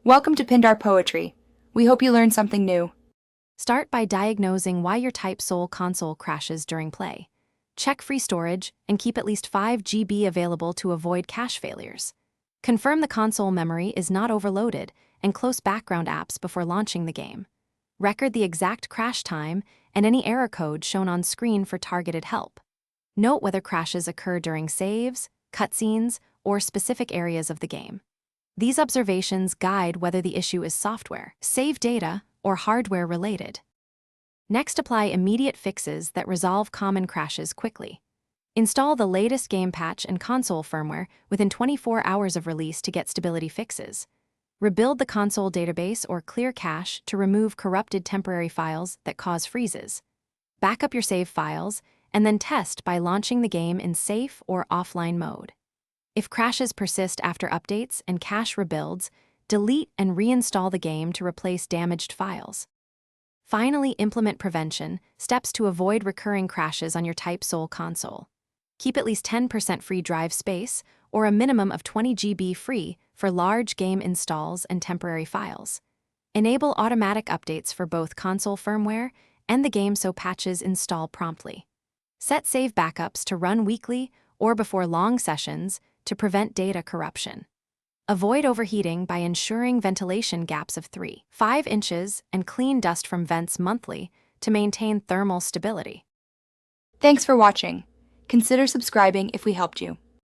Welcome to Pindar Poetry. We hope you learned something new. Start by diagnosing why your Type-Soul console crashes during play. Check free storage and keep at least 5 GB available to avoid cache failures. Confirm the console memory is not overloaded and close background apps before launching the game. Record the exact crash time and any error code shown on screen for targeted help. Note whether crashes occur during saves, cutscenes, or specific areas of the game. These observations guide whether the issue is software, save data, or hardware related. Next, apply immediate fixes that resolve common crashes quickly. Install the latest game patch and console firmware within 24 hours of release to get stability fixes. Rebuild the console database or clear cache to remove corrupted temporary files that cause freezes. Back up your save files, and then test by launching the game in safe or offline mode. If crashes persist after updates and cache rebuilds, delete and reinstall the game to replace damaged files. Finally, implement prevention, steps to avoid recurring crashes on your Type-Soul console. Keep at least 10% free drive space, or a minimum of 20 GB free for large game installs and temporary files. Enable automatic updates for both console firmware and the game so patches install promptly. Set save backups to run weekly or before long sessions to prevent data corruption. Avoid overheating by ensuring ventilation gaps of 3-5 inches and clean dust from vents monthly to maintain thermal stability. Thanks for watching. Consider subscribing if we helped you.